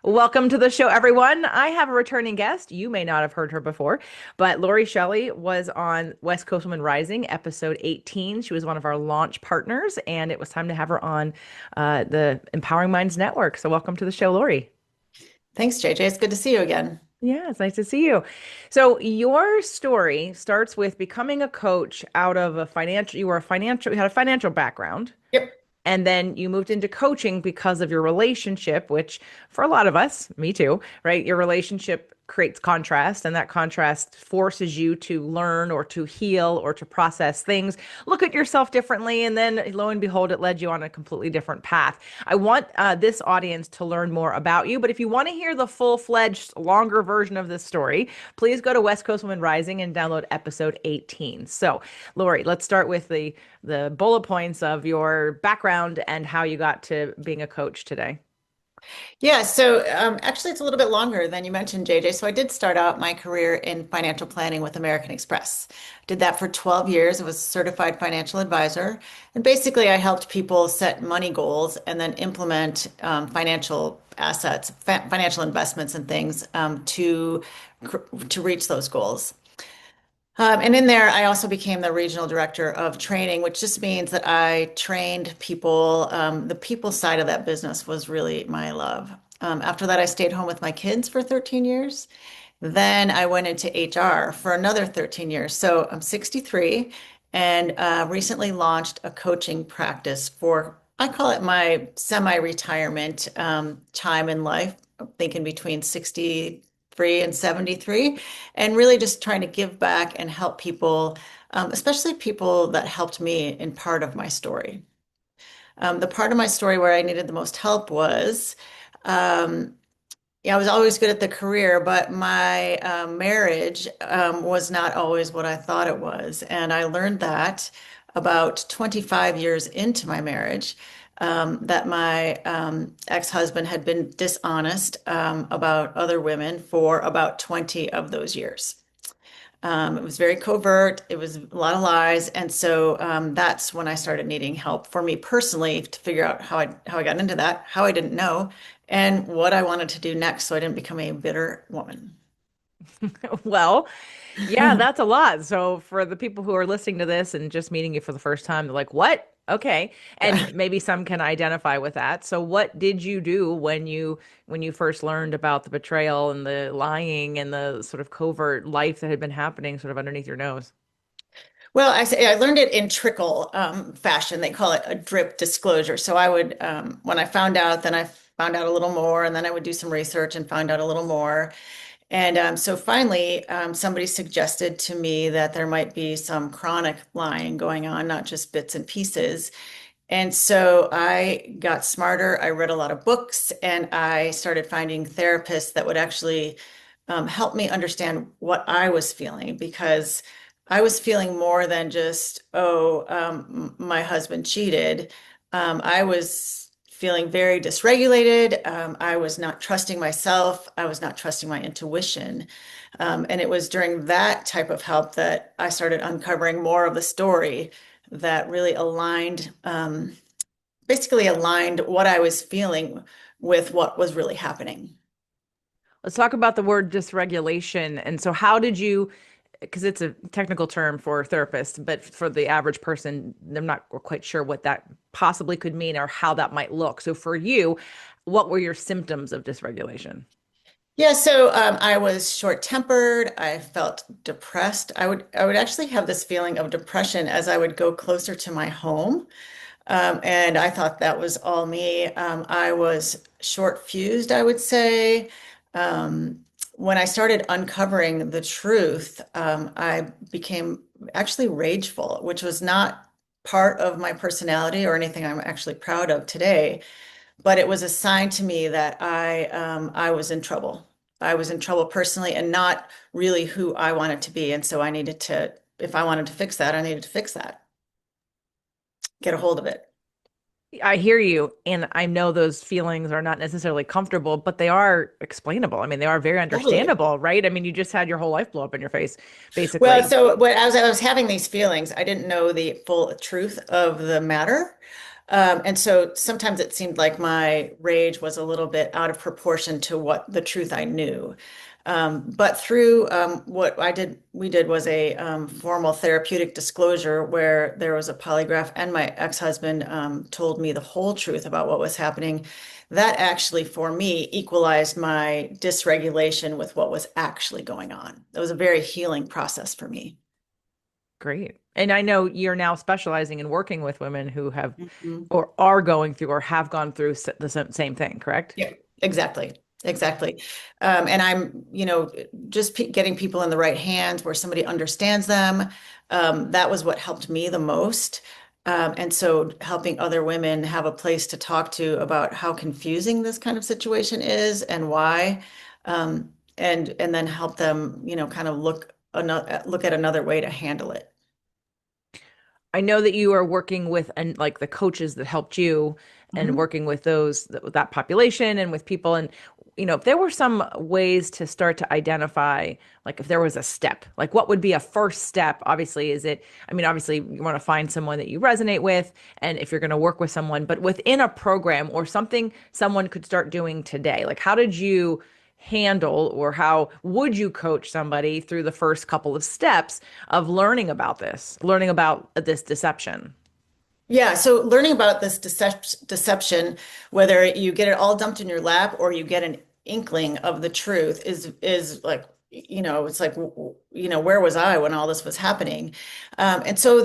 Welcome to the show, everyone. I have a returning guest. You may not have heard her before, but Lori Shelley was on West Coast Woman Rising, episode 18. She was one of our launch partners, and it was time to have her on the Empowering Minds Network. So, welcome to the show, Lori. Thanks, JJ. It's good to see you again. Yeah, it's nice to see you. So, your story starts with becoming a coach out of you had a financial background. Yep. And then you moved into coaching because of your relationship, which for a lot of us, me too, right? Your relationship creates contrast, and that contrast forces you to learn or to heal or to process things, look at yourself differently. And then lo and behold, it led you on a completely different path. I want this audience to learn more about you. But if you want to hear the full fledged, longer version of this story, please go to West Coast Woman Rising and download episode 18. So, Lori, let's start with the bullet points of your background and how you got to being a coach today. Yeah, so actually, it's a little bit longer than you mentioned, JJ. So I did start out my career in financial planning with American Express. Did that for 12 years. I was a certified financial advisor. And basically, I helped people set money goals and then implement financial assets, financial investments and things to reach those goals. And in there, I also became the regional director of training, which just means that I trained people. The people side of that business was really my love. After that, I stayed home with my kids for 13 years. Then I went into HR for another 13 years. So I'm 63 and recently launched a coaching practice for, I call it my semi-retirement time in life, thinking between 63 and 73, and really just trying to give back and help people, especially people that helped me in part of my story. The part of my story where I needed the most help was um, yeah, I was always good at the career, but my marriage was not always what I thought it was. And I learned that about 25 years into my marriage, that my ex-husband had been dishonest about other women for about 20 of those years. It was very covert. It was a lot of lies. And so that's when I started needing help for me personally to figure out how I got into that, how I didn't know, and what I wanted to do next so I didn't become a bitter woman. Well, yeah, that's a lot. So for the people who are listening to this and just meeting you for the first time, they're like, "What?" Okay. Yeah. And maybe some can identify with that. So what did you do when you first learned about the betrayal and the lying and the sort of covert life that had been happening sort of underneath your nose? Well, I say I learned it in trickle fashion. They call it a drip disclosure. So I would, when I found out, then I found out a little more, and then I would do some research and find out a little more. And so finally, somebody suggested to me that there might be some chronic lying going on, not just bits and pieces. And so I got smarter. I read a lot of books and I started finding therapists that would actually help me understand what I was feeling because I was feeling more than just, oh, my husband cheated. I was feeling very dysregulated. I was not trusting myself. I was not trusting my intuition. And it was during that type of help that I started uncovering more of the story that really aligned, basically aligned what I was feeling with what was really happening. Let's talk about the word dysregulation. And so how did you, because it's a technical term for therapists, but for the average person, they're not quite sure what that possibly could mean or how that might look. So for you, what were your symptoms of dysregulation? Yeah, so I was short-tempered. I felt depressed. I would actually have this feeling of depression as I would go closer to my home. And I thought that was all me. I was short-fused, I would say. When I started uncovering the truth, I became actually rageful, which was not part of my personality or anything I'm actually proud of today. But it was a sign to me that I was in trouble. I was in trouble personally and not really who I wanted to be. And so I needed to, if I wanted to fix that, I needed to fix that, get a hold of it. I hear you, and I know those feelings are not necessarily comfortable, but they are explainable. I mean, they are very Totally. understandable, right? I mean, you just had your whole life blow up in your face, Well, basically. so as I was having these feelings, I didn't know the full truth of the matter. And so sometimes it seemed like my rage was a little bit out of proportion to what the truth I knew. But through what we did was a formal therapeutic disclosure where there was a polygraph, and my ex-husband told me the whole truth about what was happening. That actually, for me, equalized my dysregulation with what was actually going on. It was a very healing process for me. Great. And I know you're now specializing in working with women who have Mhm. or are going through or have gone through the same thing, correct? Yeah, exactly. Exactly. And I'm, just getting people in the right hands where somebody understands them. That was what helped me the most. And so helping other women have a place to talk to about how confusing this kind of situation is and why. And then help them, kind of look at another way to handle it. I know that you are working with and like the coaches that helped you and Mhm. working with that population and with people. And if there were some ways to start to identify, like if there was a step, like what would be a first step? Obviously, obviously you want to find someone that you resonate with, and if you're going to work with someone, but within a program or something someone could start doing today, like how did you handle or how would you coach somebody through the first couple of steps of learning about this deception? Yeah, so learning about this deception, whether you get it all dumped in your lap or you get an inkling of the truth, is like, it's like, where was I when all this was happening? And so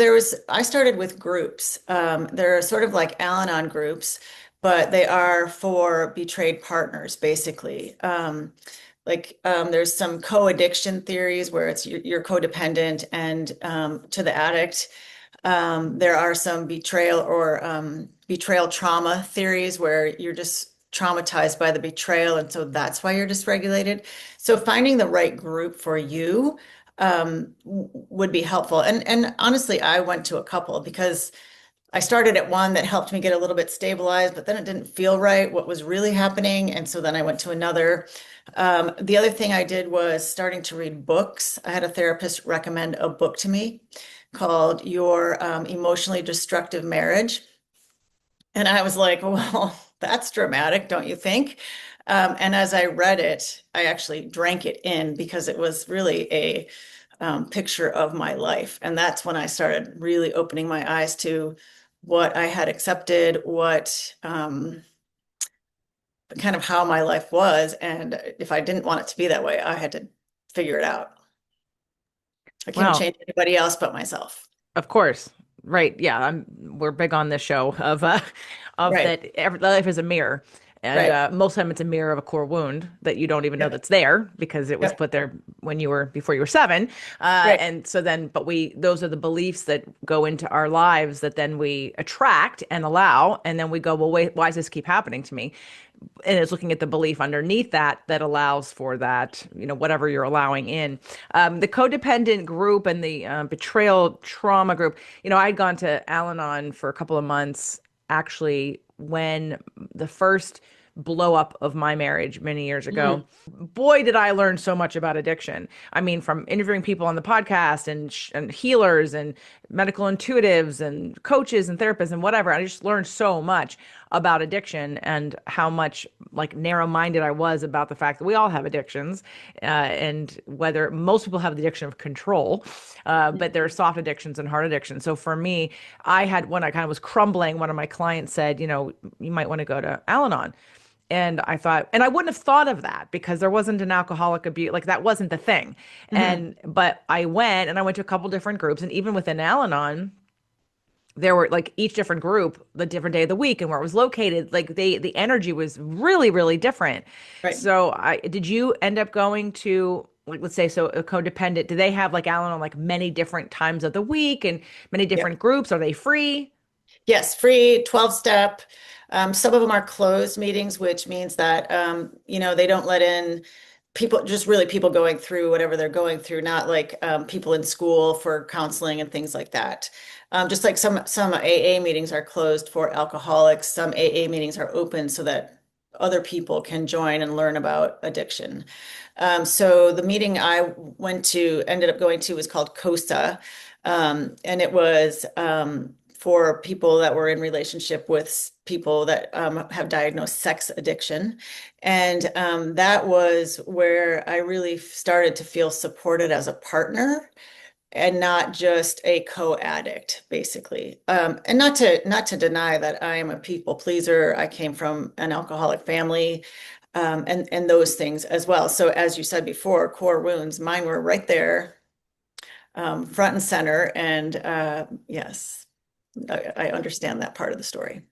I started with groups. They're sort of like Al-Anon groups, but they are for betrayed partners, basically. There's some co-addiction theories where it's you're codependent and to the addict. There are some betrayal trauma theories where you're just traumatized by the betrayal, and so that's why you're dysregulated. So finding the right group for you would be helpful. And honestly, I went to a couple because I started at one that helped me get a little bit stabilized, but then it didn't feel right what was really happening, and so then I went to another. The other thing I did was starting to read books. I had a therapist recommend a book to me called Your Emotionally Destructive Marriage. And I was like, well, that's dramatic, don't you think? And as I read it, I actually drank it in because it was really a picture of my life. And that's when I started really opening my eyes to what I had accepted, what kind of how my life was. And if I didn't want it to be that way, I had to figure it out. I couldn't Well, change anybody else but myself. of course. Right. Yeah, we're big on this show of of Right, that every life is a mirror. And right. most of the time it's a mirror of a core wound that you don't even know Yep, that's there because it was yep, put there when you were before you were 7. right. And so then, but those are the beliefs that go into our lives that then we attract and allow. And then we go, well, wait, why does this keep happening to me? And it's looking at the belief underneath that allows for that, whatever you're allowing in. The codependent group and the betrayal trauma group, I'd gone to Al-Anon for a couple of months actually when the first blow up of my marriage many years ago. Mm, Boy, did I learn so much about addiction. I mean, from interviewing people on the podcast and healers and medical intuitives and coaches and therapists and whatever, I just learned so much about addiction and how much like narrow-minded I was about the fact that we all have addictions, and whether most people have the addiction of control, but there are soft addictions and hard addictions. So for me, I had when I kind of was crumbling, one of my clients said, you might want to go to Al-Anon. And I thought, and I wouldn't have thought of that because there wasn't an alcoholic abuse, like that wasn't the thing. mhm. But I went to a couple different groups, and even within Al-Anon, there were like each different group, the different day of the week and where it was located, like the energy was really, really different. Right. So did you end up going to like, let's say, so a codependent, do they have like Al-Anon like many different times of the week and many Yep. different groups? Are they free? Yes, free 12-step. Some of them are closed meetings, which means that they don't let in people, just really people going through whatever they're going through, not like people in school for counseling and things like that. Just like some AA meetings are closed for alcoholics, some AA meetings are open so that other people can join and learn about addiction. So the meeting I ended up going to was called COSA. And it was for people that were in relationship with people that have diagnosed sex addiction. And that was where I really started to feel supported as a partner and not just a co-addict, basically. And not to deny that I am a people pleaser. I came from an alcoholic family, and those things as well. So as you said before, core wounds, mine were right there, front and center. And yes, I understand that part of the story.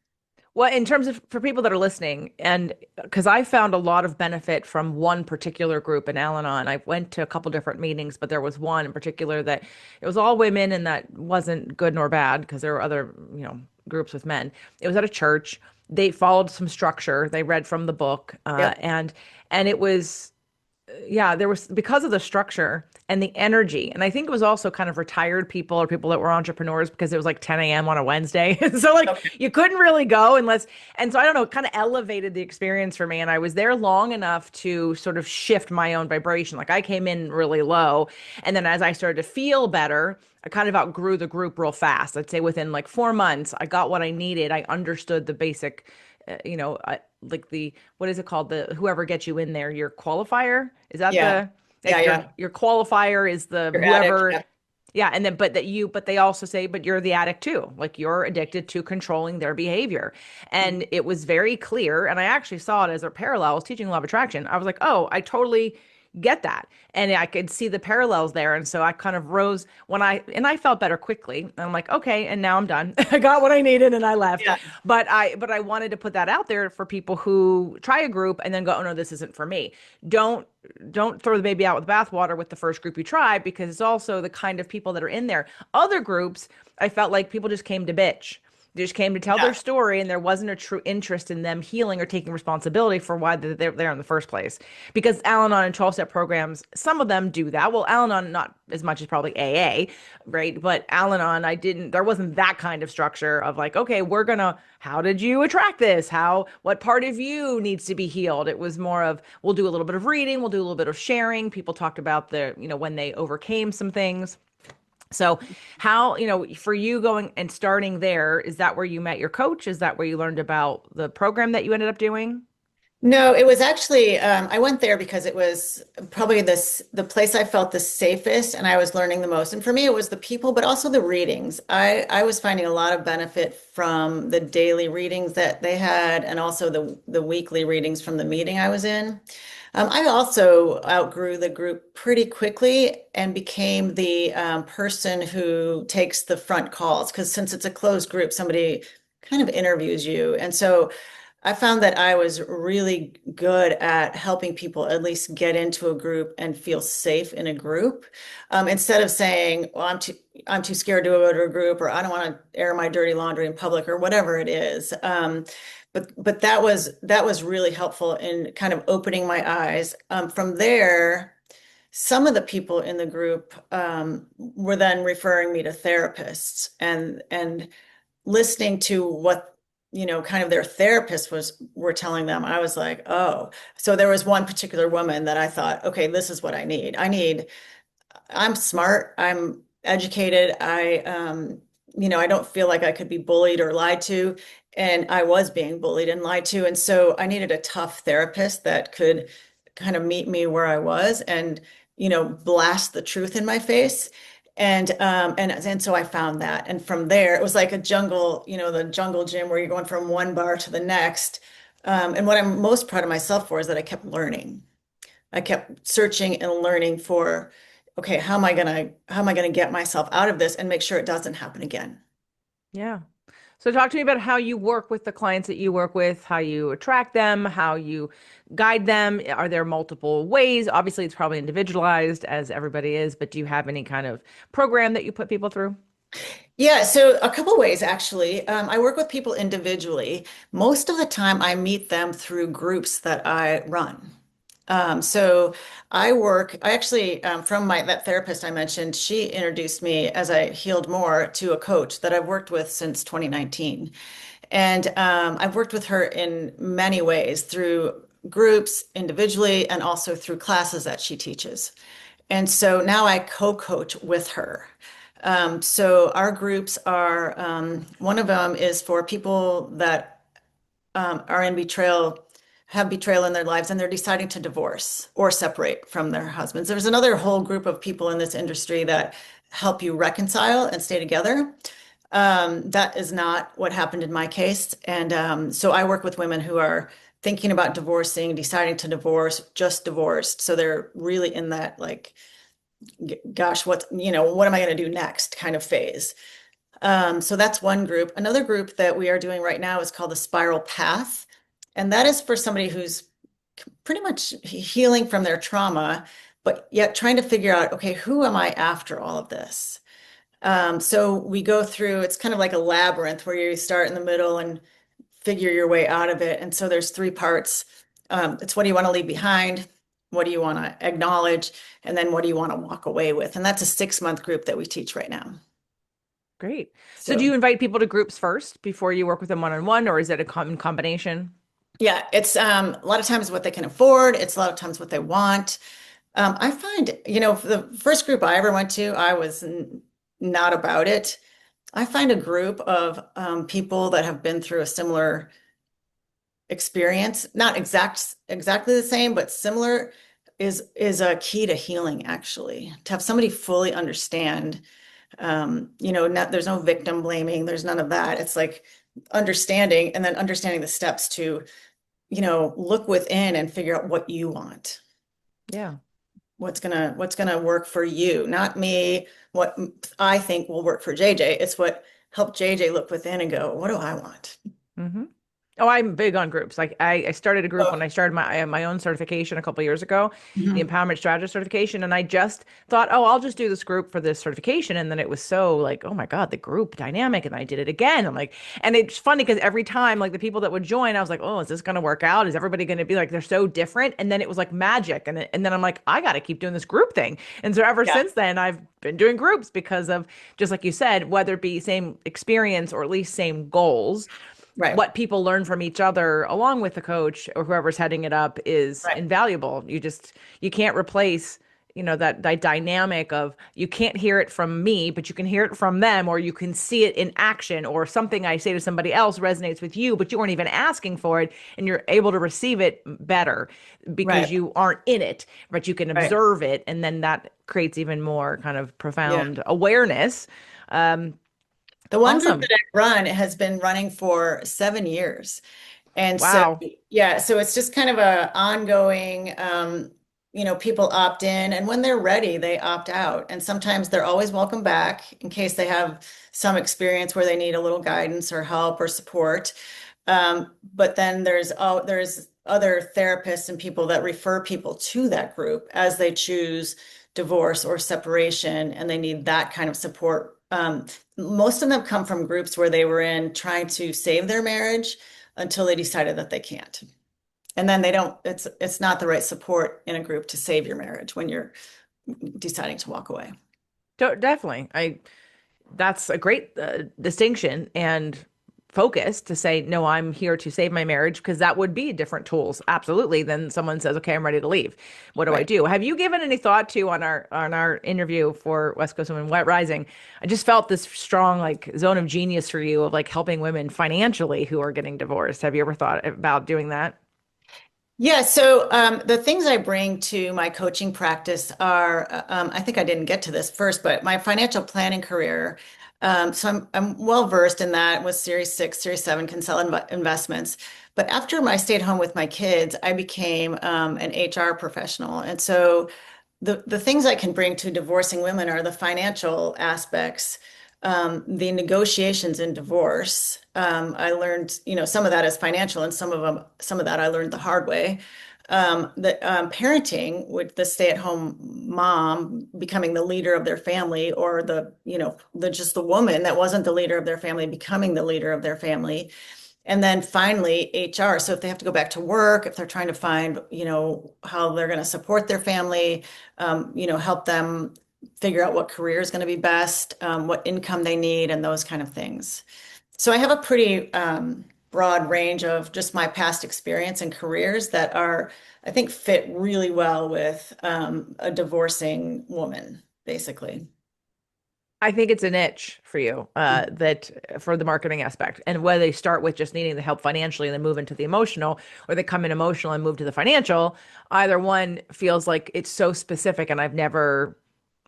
Well, in terms of for people that are listening, and because I found a lot of benefit from one particular group in Al-Anon. I went to a couple different meetings, but there was one in particular that it was all women, and that wasn't good nor bad because there were other, groups with men. It was at a church. They followed some structure. They read from the book, Yep. and it was, yeah, there was because of the structure and the energy. And I think it was also kind of retired people or people that were entrepreneurs because it was like 10 a.m. on a Wednesday. So like Okay. you couldn't really go unless, and so I don't know, it kind of elevated the experience for me. And I was there long enough to sort of shift my own vibration. Like I came in really low. And then as I started to feel better, I kind of outgrew the group real fast. I'd say within like 4 months, I got what I needed. I understood the basic, like the what is it called, the whoever gets you in there, your qualifier, is that Yeah. the Yeah. like Yeah. your qualifier is the Your addict. whoever. Yeah. Yeah, and then but they also say but you're the addict too, like you're addicted to controlling their behavior. And it was very clear, and I actually saw it as a parallel. I was teaching law of attraction. I was like, oh, I totally get that, and I could see the parallels there. And so I kind of rose when I felt better quickly, and I'm like, okay, and now I'm done. I got what I needed and I left. Yeah. But I wanted to put that out there for people who try a group and then go, oh no, this isn't for me. Don't throw the baby out with the bathwater with the first group you try, because it's also the kind of people that are in there. Other groups, I felt like people just came to bitch. They just came to tell their Yeah. story, and there wasn't a true interest in them healing or taking responsibility for why they're there in the first place. Because Al-Anon and 12-step programs, some of them do that. Well, Al-Anon, not as much as probably AA, right? But Al-Anon, there wasn't that kind of structure of like, okay, how did you attract this? What part of you needs to be healed? It was more of, we'll do a little bit of reading, we'll do a little bit of sharing. People talked about when they overcame some things. So how, for you going and starting there, is that where you met your coach? Is that where you learned about the program that you ended up doing? No, it was actually, I went there because it was probably the place I felt the safest and I was learning the most. And for me, it was the people, but also the readings. I was finding a lot of benefit from the daily readings that they had and also the weekly readings from the meeting I was in. I also outgrew the group pretty quickly and became the person who takes the front calls because since it's a closed group, somebody kind of interviews you. And so I found that I was really good at helping people at least get into a group and feel safe in a group, instead of saying, "Well, I'm too scared to go to a group," or "I don't want to air my dirty laundry in public," or whatever it is. But that was really helpful in kind of opening my eyes. From there, some of the people in the group were then referring me to therapists and listening to what kind of their therapist were telling them. I was like, oh. So there was one particular woman that I thought, okay, this is what I need. I'm smart, I'm educated, I don't feel like I could be bullied or lied to, and I was being bullied and lied to, and so I needed a tough therapist that could kind of meet me where I was and blast the truth in my face. And so I found that. And from there, it was like a jungle, the jungle gym where you're going from one bar to the next. And what I'm most proud of myself for is that I kept learning. I kept searching and learning for, okay, how am I gonna get myself out of this and make sure it doesn't happen again? Yeah. So talk to me about how you work with the clients that you work with, how you attract them, how you guide them. Are there multiple ways? Obviously, it's probably individualized as everybody is, but do you have any kind of program that you put people through? Yeah, so a couple ways actually. I work with people individually. Most of the time, I meet them through groups that I run. So I actually, from that therapist I mentioned, she introduced me as I healed more to a coach that I've worked with since 2019. And I've worked with her in many ways through groups, individually, and also through classes that she teaches. And so now I co-coach with her. So our groups are, one of them is for people that are in betrayal, have betrayal in their lives, and they're deciding to divorce or separate from their husbands. There's another whole group of people in this industry that help you reconcile and stay together. That is not what happened in my case. And so I work with women who are thinking about divorcing, deciding to divorce, just divorced. So they're really in that like, gosh, what am I going to do next kind of phase. So that's one group. Another group that we are doing right now is called the Spiral Path. And that is for somebody who's pretty much healing from their trauma, but yet trying to figure out, okay, who am I after all of this? So we go through, it's kind of like a labyrinth where you start in the middle and figure your way out of it. And so there's three parts. It's what do you want to leave behind? What do you want to acknowledge? And then what do you want to walk away with? And that's a 6-month group that we teach right now. Great. So do So you invite people to groups first before you work with them one-on-one, or is it a common combination? yeah, it's a lot of times what they can afford. It's a lot of times what they want. I find, the first group I ever went to, I was not about it. I find a group of people that have been through a similar experience, not exactly the same, but similar is a key to healing, actually. To have somebody fully understand, there's no victim blaming, there's none of that. It's like understanding and then understanding the steps to, look within and figure out what you want. Yeah. What's gonna work for you, not me, what I think will work for JJ. It's what helped JJ look within and go, what do I want? Hmm. Oh, I'm big on groups. Like I started a group Oh, when I started my own certification a couple years ago, the mhm. empowerment strategist certification, and I just thought, oh, I'll just do this group for this certification, and then it was so like, oh my God, the group dynamic, and I did it again. I'm like, and it's funny because every time like the people that would join, I was like, oh, is this going to work out? Is everybody going to be like they're so different? And then it was like magic, and then I'm like, I got to keep doing this group thing, and so ever Yeah, since then I've been doing groups because of just like you said, whether it be same experience or at least same goals, right, what people learn from each other along with the coach or whoever's heading it up is right, invaluable. You can't replace, that dynamic of you can't hear it from me, but you can hear it from them, or you can see it in action, or something I say to somebody else resonates with you, but you weren't even asking for it, and you're able to receive it better because right, you aren't in it, but you can right. observe it, and then that creates even more kind of Yeah. profound awareness. Um, The one group that awesome. I run has been running for 7 years. And so, Wow. yeah, so it's just kind of a ongoing, people opt in, and when they're ready, they opt out. And sometimes they're always welcome back in case they have some experience where they need a little guidance or help or support. But then there's other therapists and people that refer people to that group as they choose divorce or separation, and they need that kind of support. Most of them come from groups where they were in trying to save their marriage until they decided that they can't. And then they don't, it's not the right support in a group to save your marriage when you're deciding to walk away. Definitely. That's a great distinction and focus to say, no, I'm here to save my marriage, because that would be different tools, absolutely, than someone says, okay, I'm ready to leave. What do I Right. do? Have you given any thought to on our interview for West Coast Women Wet Rising? I just felt this strong like zone of genius for you of like helping women financially who are getting divorced. Have you ever thought about doing that? Yeah, so the things I bring to my coaching practice are, I think I didn't get to this first, but my financial planning career. So I'm well versed in that with Series 6, Series 7 investments. But after I stayed home with my kids, I became an HR professional. And so the things I can bring to divorcing women are the financial aspects, the negotiations in divorce. I learned, some of that is financial, and some of that I learned the hard way. The parenting with the stay-at-home mom becoming the leader of their family, or just the woman that wasn't the leader of their family becoming the leader of their family. And then finally, HR. So if they have to go back to work, if they're trying to find, how they're going to support their family, help them figure out what career is going to be best, what income they need, and those kind of things. So I have a pretty broad range of just my past experience and careers that I think, fit really well with a divorcing woman, basically. I think it's a niche for you, that for the marketing aspect. And whether they start with just needing the help financially and then move into the emotional, or they come in emotional and move to the financial, either one feels like it's so specific. And I've never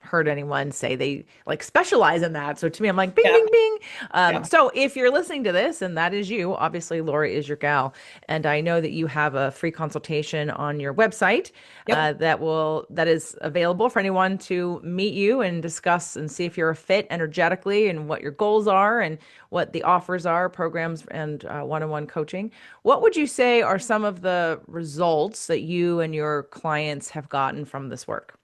heard anyone say they like specialize in that. So to me, I'm like, bing, Yeah. bing, bing. Yeah. So if you're listening to this and that is you, obviously Lori is your gal. And I know that you have a free consultation on your website Yep. that is available for anyone to meet you and discuss and see if you're a fit energetically and what your goals are and what the offers are, programs and one-on-one coaching. What would you say are some of the results that you and your clients have gotten from this work?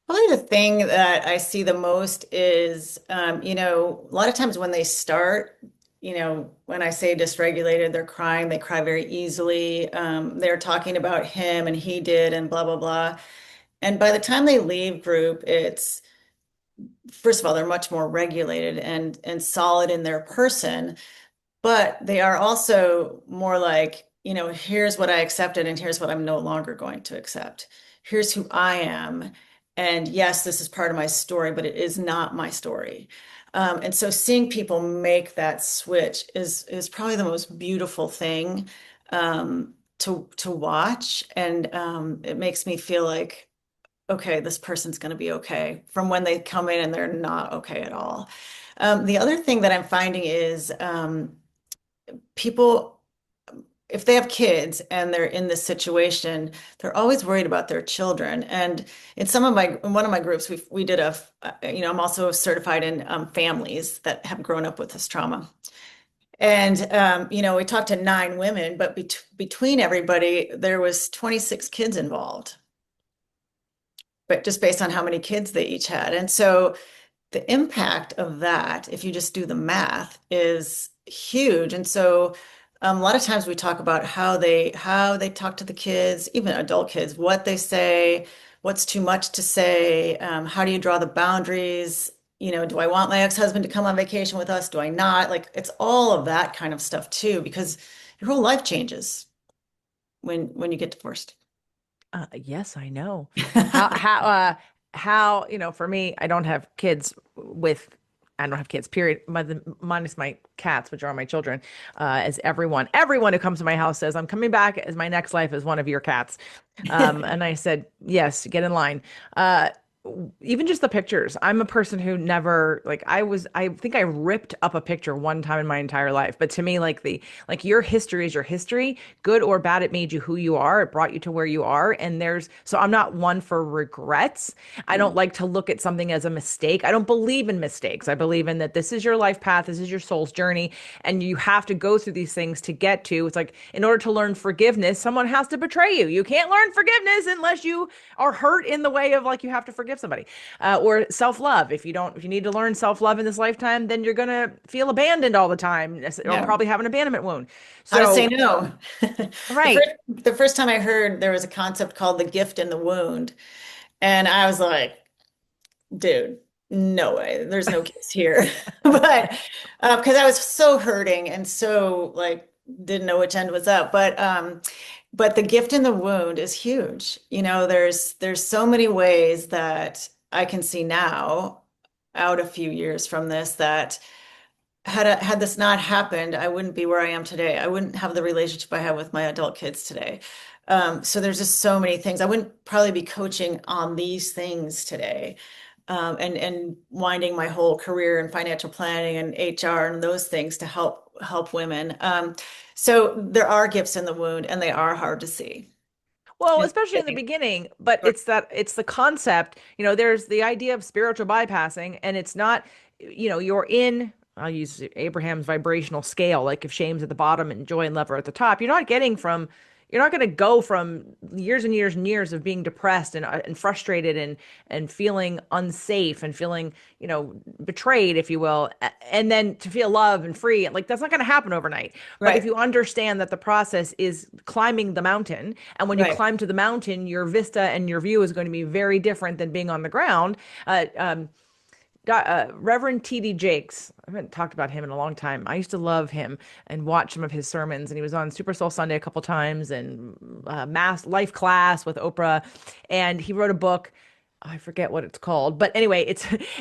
Probably the thing that I see the most is, a lot of times when they start, when I say dysregulated, they're crying, they cry very easily. They're talking about him and he did and blah, blah, blah. And by the time they leave group, it's, first of all, they're much more regulated and solid in their person. But they are also more like, here's what I accepted and here's what I'm no longer going to accept. Here's who I am. And yes, this is part of my story, but it is not my story. And so seeing people make that switch is probably the most beautiful thing to watch. And it makes me feel like, okay, this person's going to be okay from when they come in and they're not okay at all. The other thing that I'm finding is people, if they have kids and they're in this situation, they're always worried about their children. And in one of my groups, we did I'm also certified in families that have grown up with this trauma. And we talked to 9 women, but between everybody, there was 26 kids involved, but just based on how many kids they each had. And so the impact of that, if you just do the math, is huge. And so a lot of times we talk about how they talk to the kids, even adult kids, what they say, what's too much to say, how do you draw the boundaries? Do I want my ex-husband to come on vacation with us? Do I not? Like it's all of that kind of stuff too, because your whole life changes when you get divorced. Yes, I know. How, for me, I don't have kids, period. Minus my cats, which are my children. As everyone who comes to my house says, I'm coming back as my next life as one of your cats. And I said, yes, get in line. Even just the pictures. I'm a person who never like I think I ripped up a picture one time in my entire life. But to me, like your history is your history, good or bad, it made you who you are. It brought you to where you are. And so I'm not one for regrets. I don't like to look at something as a mistake. I don't believe in mistakes. I believe in that this is your life path, this is your soul's journey, and you have to go through these things to get to. It's like in order to learn forgiveness, someone has to betray you. You can't learn forgiveness unless you are hurt in the way of like you have to forgive somebody. Or self-love. If you need to learn self-love in this lifetime, then you're gonna feel abandoned all the time, or Yeah. probably have an abandonment wound. How to say So, no. right. The first time I heard there was a concept called the gift in the wound, and I was like, dude, no way. There's no kiss here. But because I was so hurting and so like didn't know which end was up. But the gift in the wound is huge. There's so many ways that I can see now out a few years from this that had this not happened, I wouldn't be where I am today. I wouldn't have the relationship I have with my adult kids today. So there's just so many things. I wouldn't probably be coaching on these things today, and winding my whole career in financial planning and HR and those things to help women. So there are gifts in the wound, and they are hard to see. Well, And especially in the beginning, but it's the concept, there's the idea of spiritual bypassing, and it's not, I'll use Abraham's vibrational scale, like if shame's at the bottom and joy and love are at the top, you're not going to go from years and years and years of being depressed and frustrated and feeling unsafe and feeling, betrayed, if you will, and then to feel love and free. Like that's not going to happen overnight. But if right, you understand that the process is climbing the mountain, and when you right. climb to the mountain, your vista and your view is going to be very different than being on the ground. Uh, um, Reverend T.D. Jakes. I haven't talked about him in a long time. I used to love him and watch some of his sermons. And he was on Super Soul Sunday a couple times and Mass Life Class with Oprah. And he wrote a book. I forget what it's called, but anyway,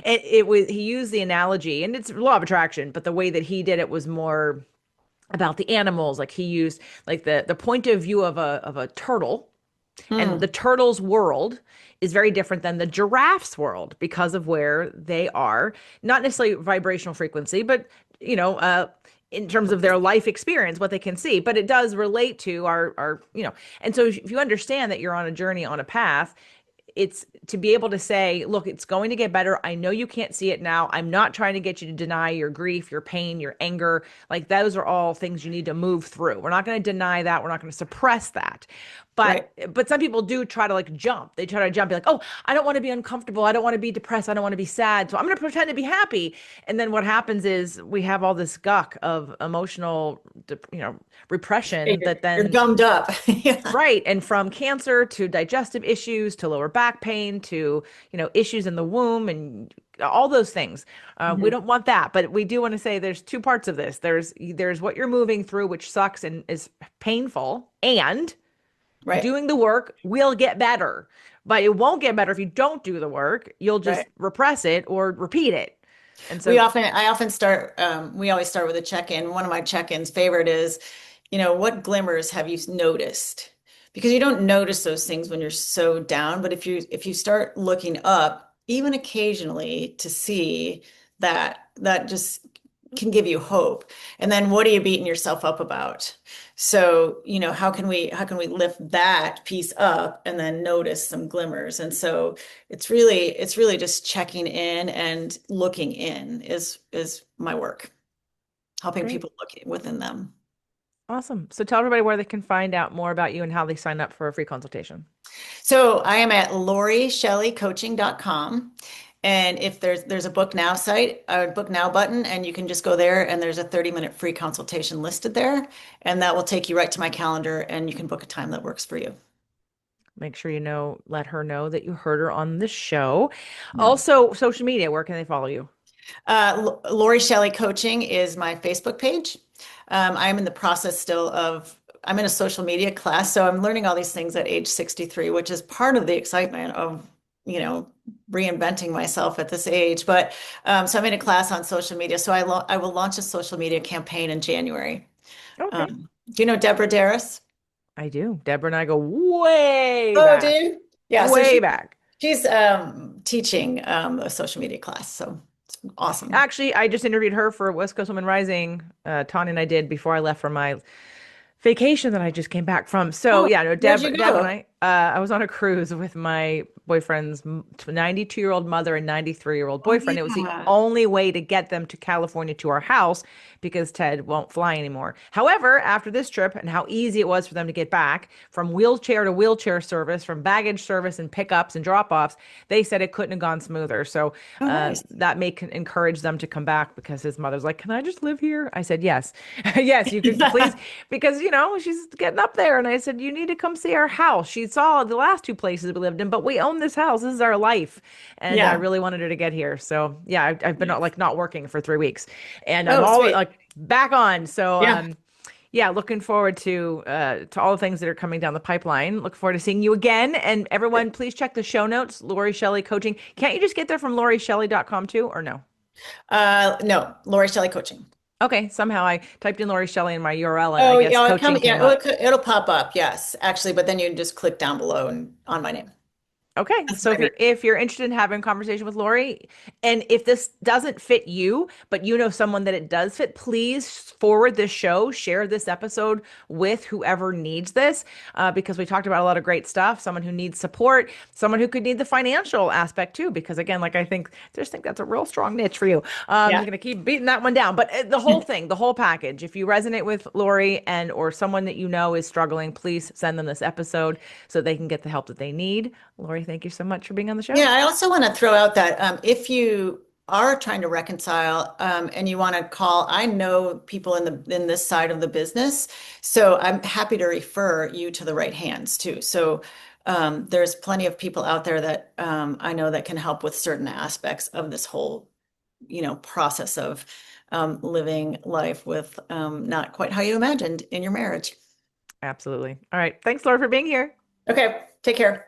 it was he used the analogy, and it's law of attraction, but the way that he did it was more about the animals. Like he used like the point of view of a turtle, and the Hmm. turtle's world is very different than the giraffe's world because of where they are, not necessarily vibrational frequency, but you know, in terms of their life experience, what they can see. But it does relate to our, you know, and so if you understand that you're on a journey, on a path, it's to be able to say, look, it's going to get better. I know you can't see it now. I'm not trying to get you to deny your grief, your pain, your anger. Like those are all things you need to move through. We're not going to deny that. We're not going to suppress that. Right. But some people do try to like jump. They try to jump, be like, oh, I don't want to be uncomfortable. I don't want to be depressed. I don't want to be sad. So I'm going to pretend to be happy. And then what happens is we have all this guck of emotional, you know, Hey, repression You're, that you're then. gummed up. Yeah. Right. And from cancer to digestive issues to lower back pain to, you know, issues in the womb and all those things. We Mhm. don't want that, but we do want to say there's two parts of this. There's what you're moving through, which sucks and is painful, and Right. doing the work will get better. But it won't get better if you don't do the work. You'll Right. just repress it or repeat it. And We so, often, I often start, we always start with a check-in. One of my check-ins favorite is, what glimmers have you noticed? Because you don't notice those things when you're so down, but if you start looking up, even occasionally to see that, that just can give you hope. And then what are you beating yourself up about? So, how can we lift that piece up and then notice some glimmers? And so it's really just checking in and looking in is my work, helping great. people look within them. Awesome. So tell everybody where they can find out more about you and how they sign up for a free consultation. So I am at LoriShelleyCoaching.com. And if there's a book now site, a book now button, and you can just go there and there's a 30-minute free consultation listed there. And that will take you right to my calendar and you can book a time that works for you. Make sure you know, let her know that you heard her on the show. Yeah. Also, social media, where can they follow you? Lori Shelley Coaching is my Facebook page. I am in the process still I'm in a social media class, so I'm learning all these things at age 63, which is part of the excitement of, you know, reinventing myself at this age. But so I'm in a class on social media. So I will launch a social media campaign in January. Okay. Do you know Deborah Darris? I do. Deborah and I go way Oh, do back, you? Yeah, so way back. she's teaching a social media class. So it's awesome. Actually, I just interviewed her for West Coast Women Rising. Tanya and I did before I left for my vacation that I just came back from. So Oh, yeah, no, where'd you Deb and go? I was on a cruise with my boyfriend's 92-year-old mother and 93-year-old Oh, boyfriend. It was the yeah. only way to get them to California to our house because Ted won't fly anymore. However, after this trip and how easy it was for them to get back from wheelchair to wheelchair service, from baggage service and pickups and drop-offs, they said it couldn't have gone smoother. So Oh, nice. that may encourage them to come back because his mother's like, "Can I just live here?" I said, "Yes, yes, you could please," because you know she's getting up there. And I said, "You need to come see our house." She saw the last two places we lived in, but we own this house. This is our life, and I Yeah. really wanted her to get here. So yeah, I've been Nice. like not working for 3 weeks, and I'm Oh, all sweet. like back on. So Yeah. yeah, looking forward to all the things that are coming down the pipeline. Look forward to seeing you again. And everyone, please check the show notes. Lori Shelley Coaching. Can't you just get there from LoriShelley.com too, or no? No, Lori Shelley Coaching. Okay, somehow I typed in Lori Shelley in my URL, and I Oh, guess yeah, coaching yeah, came up. it'll pop up, yes, actually, but then you can just click down below and on my name. Okay, That's so my name. if you're interested in having a conversation with Lori, and if this doesn't fit you, but you know someone that it does fit, please forward this show, share this episode with whoever needs this, because we talked about a lot of great stuff. Someone who needs support, someone who could need the financial aspect too, because again, like I think just think that's a real strong niche for you. I'm Yeah. gonna keep beating that one down, but the whole thing, the whole package. If you resonate with Lori and or someone that you know is struggling, please send them this episode so they can get the help that they need. Lori, thank you so much for being on the show. Yeah, I also want to throw out that if you are trying to reconcile and you want to call, I know people in this side of the business, so I'm happy to refer you to the right hands too. So there's plenty of people out there that I know that can help with certain aspects of this whole, process of living life with not quite how you imagined in your marriage. Absolutely. All right. Thanks, Lori, for being here. Okay, take care.